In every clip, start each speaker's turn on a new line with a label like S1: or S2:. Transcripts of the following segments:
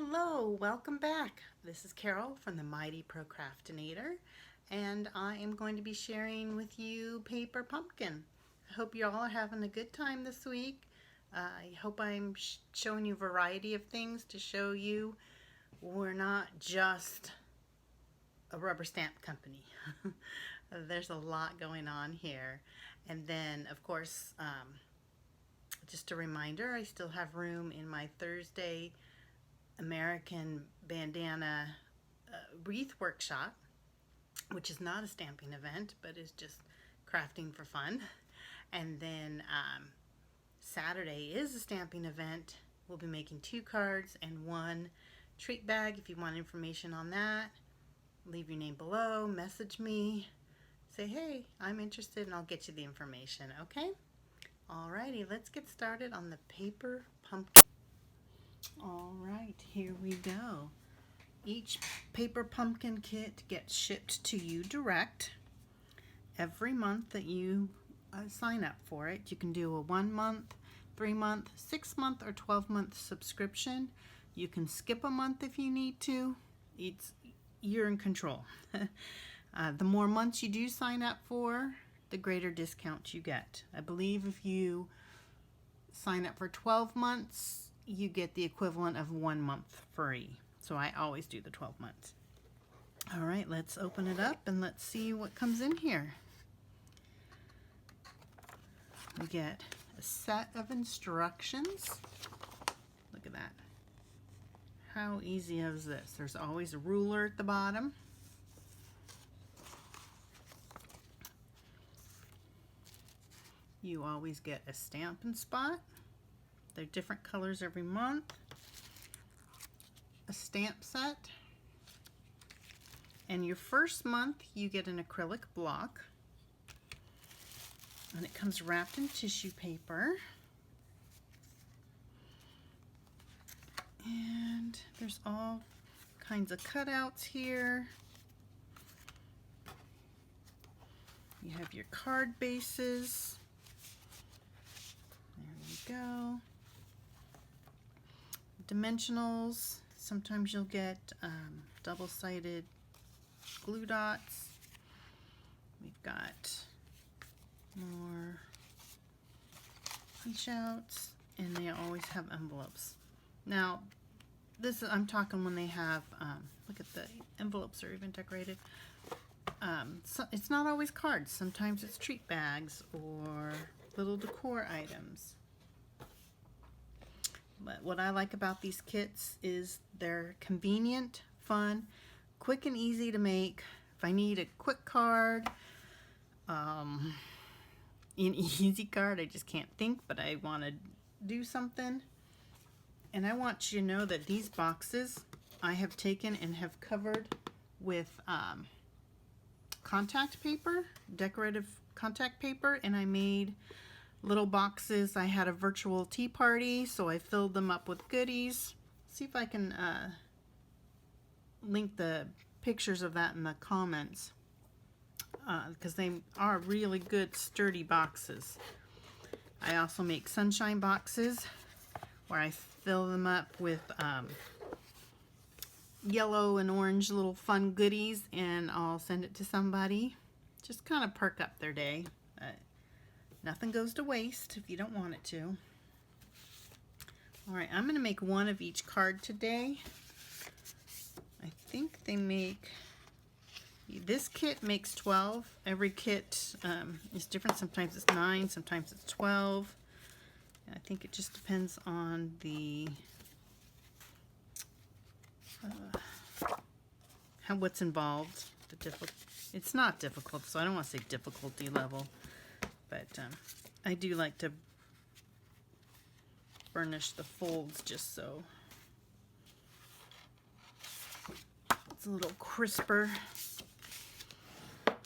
S1: Hello, welcome back. This is Carol from the Mighty Procrastinator, and I am going to be sharing with you Paper Pumpkin. I hope you all are having a good time this week. I hope I'm showing you a variety of things to show you we're not just a rubber stamp company. There's a lot going on here. And then, of course, just a reminder, I still have room in my Thursday American bandana wreath workshop, which is not a stamping event but is just crafting for fun. And then Saturday is a stamping event. We'll be making 2 cards and 1 treat bag. If you want information on that, leave your name below, message me, say hey, I'm interested, and I'll get you the information. Okay, alrighty, let's get started on the Paper Pumpkin. All right, here we go. Each Paper Pumpkin kit gets shipped to you direct every month that you sign up for it. You can do a 1 month, 3 month, 6 month, or 12-month subscription. You can skip a month if you need to. You're in control. The more months you do sign up for, the greater discount you get. I believe if you sign up for 12 months, you get the equivalent of 1 month free. So I always do the 12 months. All right, let's open it up and let's see what comes in here. We get a set of instructions. Look at that. How easy is this? There's always a ruler at the bottom. You always get a Stampin' Spot. They're different colors every month. A stamp set. And your first month you get an acrylic block. And it comes wrapped in tissue paper. And there's all kinds of cutouts here. You have your card bases. There you go. Dimensionals. Sometimes you'll get double-sided glue dots. We've got more punch outs, and they always have envelopes. Now, I'm talking when they have, look at the envelopes are even decorated. So it's not always cards. Sometimes it's treat bags or little decor items. But what I like about these kits is they're convenient, fun, quick and easy to make. If I need a quick card, an easy card, I just can't think, but I want to do something. And I want you to know that these boxes I have taken and have covered with contact paper, decorative contact paper, and I made little boxes. I had a virtual tea party, so I filled them up with goodies. See if I can link the pictures of that in the comments, because they are really good sturdy boxes. I also make sunshine boxes where I fill them up with yellow and orange little fun goodies, and I'll send it to somebody. Just kind of perk up their day. Nothing goes to waste if you don't want it to. Alright, I'm going to make 1 of each card today. I think they make, this kit makes 12. Every kit is different. Sometimes it's 9, sometimes it's 12. And I think it just depends on the what's involved. It's not difficult, so I don't want to say difficulty level. But I do like to burnish the folds just so it's a little crisper.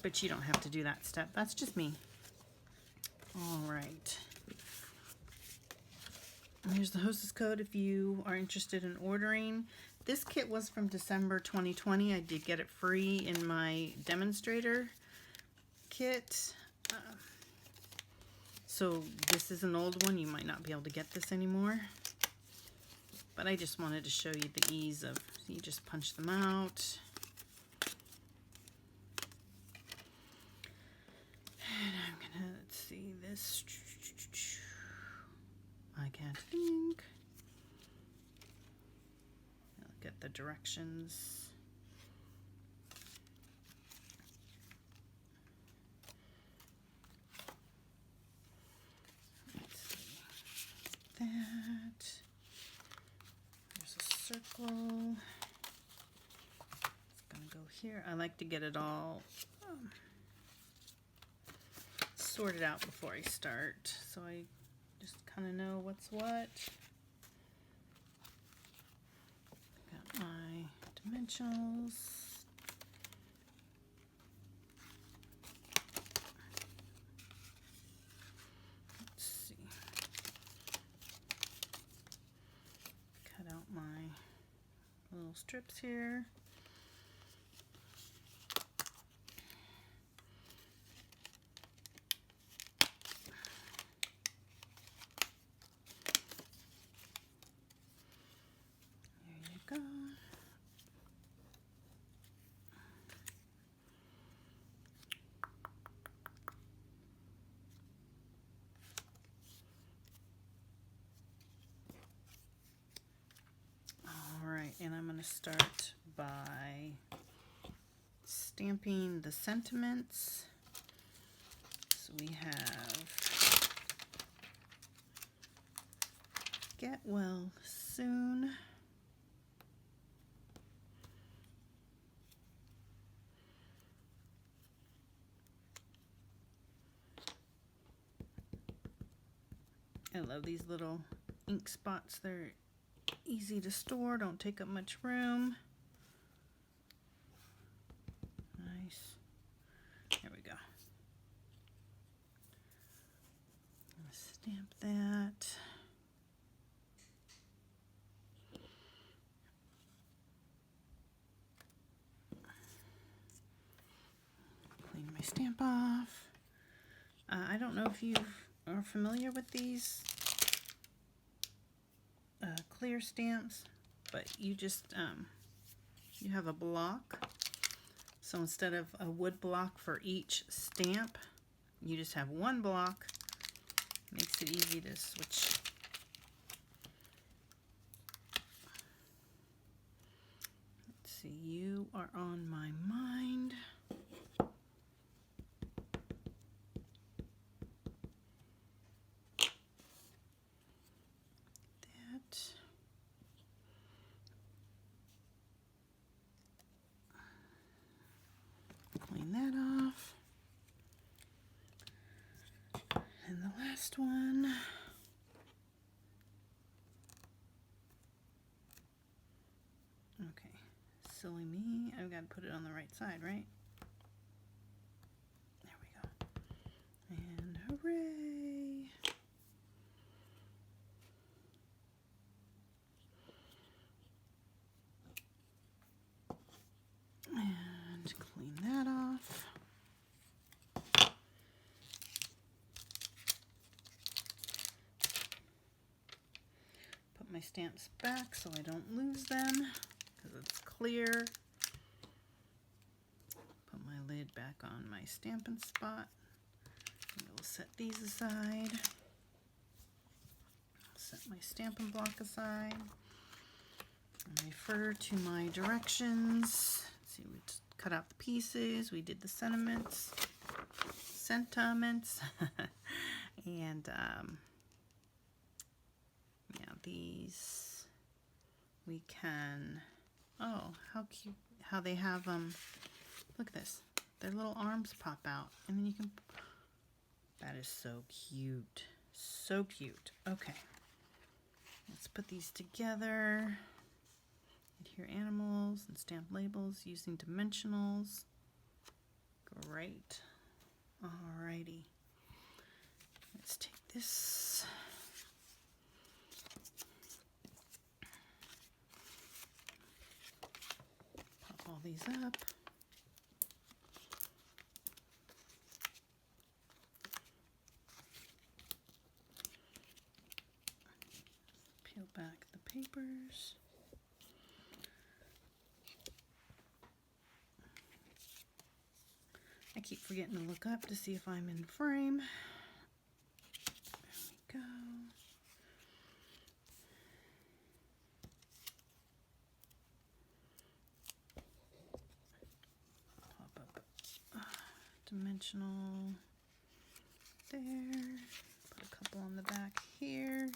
S1: But you don't have to do that step. That's just me. All right. Here's the hostess code if you are interested in ordering. This kit was from December 2020. I did get it free in my demonstrator kit. So this is an old one. You might not be able to get this anymore. But I just wanted to show you the ease of, you just punch them out. And I'm gonna, let's see, this, I can't think. Look at the directions. That. There's a circle. It's gonna go here. I like to get it all sorted out before I start, so I just kind of know what's what. Got my dimensionals. My little strips here. There you go. And I'm going to start by stamping the sentiments. So we have Get Well Soon. I love these little ink spots. They're easy to store, don't take up much room. Nice. There we go. Stamp that. Clean my stamp off. I don't know if you are familiar with these clear stamps, but you just you have a block, so instead of a wood block for each stamp, you just have one block. Makes it easy to switch. Let's see, You Are On My Mind. Clean that off. And the last one. Okay, silly me. I've got to put it on the right side, right? There we go. And hooray! And clean that off. Put my stamps back so I don't lose them because it's clear. Put my lid back on my Stampin' Spot. And we'll set these aside. Set my Stampin' Block aside. And refer to my directions. Let's see, we cut out the pieces. We did the sentiments. And yeah, these we can. Oh, how cute! How they have look at this. Their little arms pop out, and then you can. That is so cute. So cute. Okay. Let's put these together. Adhere animals and stamp labels using dimensionals. Great. Alrighty. Let's take this. Pop all these up. Peel back the papers. I keep forgetting to look up to see if I'm in frame. There we go. Pop up dimensional there. Put a couple on the back here.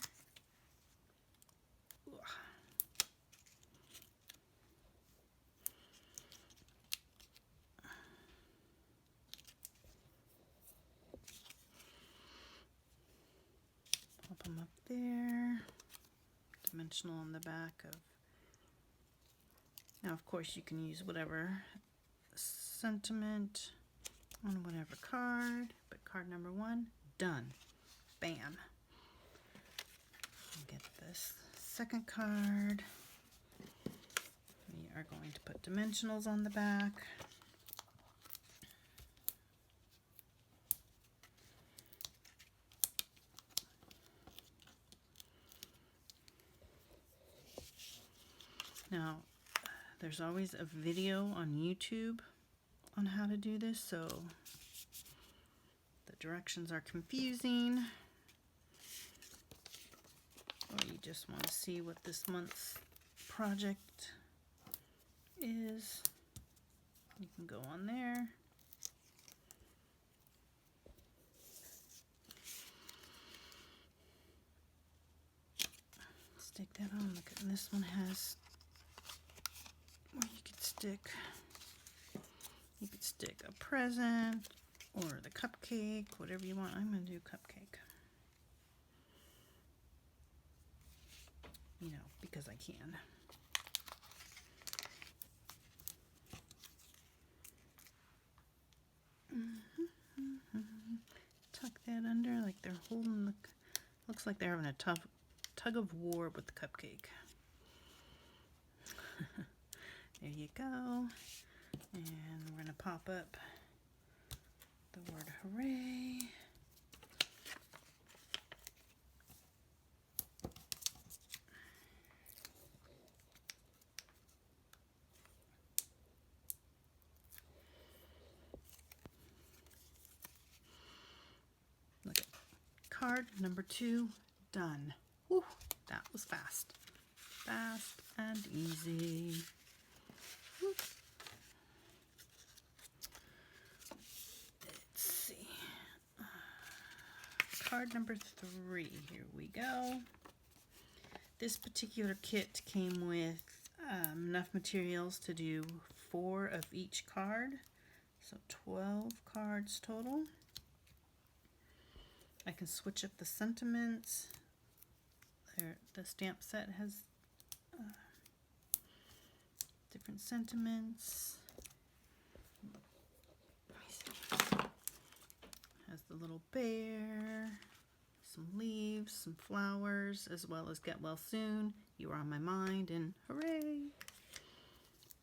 S1: Ooh. Pop them up there. Dimensional on the back of. Now, of course, you can use whatever sentiment on whatever card, but card number 1, done. Bam. Get this second card. We are going to put dimensionals on the back. Now, there's always a video on YouTube on how to do this, so the directions are confusing, or you just want to see what this month's project is, you can go on there. Stick that on. Look at this one has where you could stick a present or the cupcake, whatever you want. I'm going to do cupcake. You know, because I can. Tuck that under like they're holding the, looks like they're having a tug of war with the cupcake. There you go. And we're going to pop up the word hooray. Look at card number 2, done. Whew, that was fast. Fast and easy. Whew. Let's see. Card number 3. Here we go. This particular kit came with enough materials to do 4 of each card. So 12 cards total. I can switch up the sentiments. There, the stamp set has different sentiments. Has the little bear, some leaves, some flowers, as well as get well soon, you are on my mind, and hooray!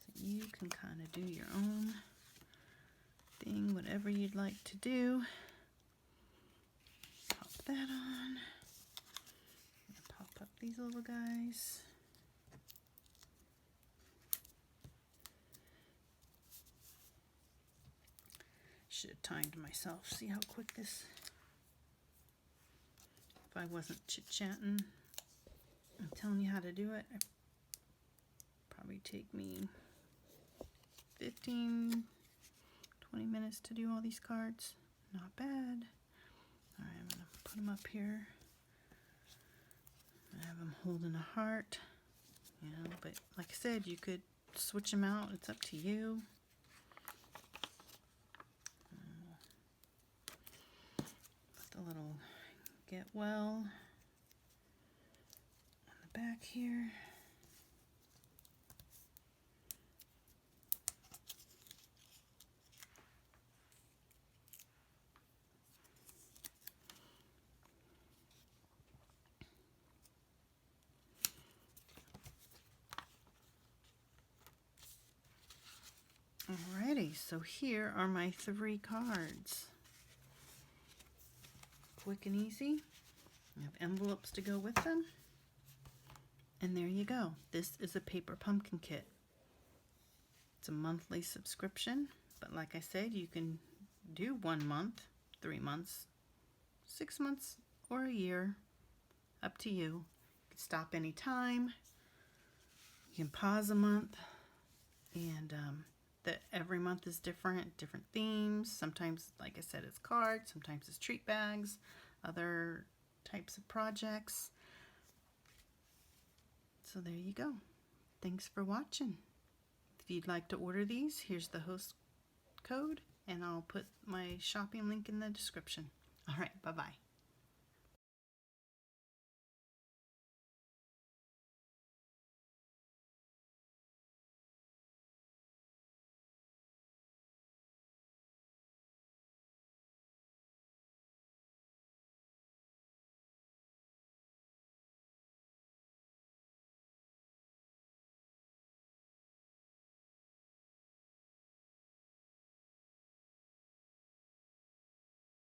S1: So you can kind of do your own thing, whatever you'd like to do. Pop that on. Pop up these little guys. Should have timed myself. See how quick this. If I wasn't chit-chatting and telling you how to do it, it'd probably take me 15, 20 minutes to do all these cards. Not bad. Alright, I'm going to put them up here. I have them holding a heart. You know, but like I said, you could switch them out. It's up to you. Put the little get well on the back here. Alrighty, so here are my 3 cards. Quick and easy. I have envelopes to go with them. And there you go. This is a paper pumpkin kit. It's a monthly subscription, but like I said, you can do 1 month, 3 months, 6 months, or a year. Up to you. You can stop anytime. You can pause a month. And every month is different themes. Sometimes, like I said, it's cards. Sometimes it's treat bags, other types of projects. So there you go. Thanks for watching. If you'd like to order these, here's the host code, and I'll put my shopping link in the description. All right, bye-bye.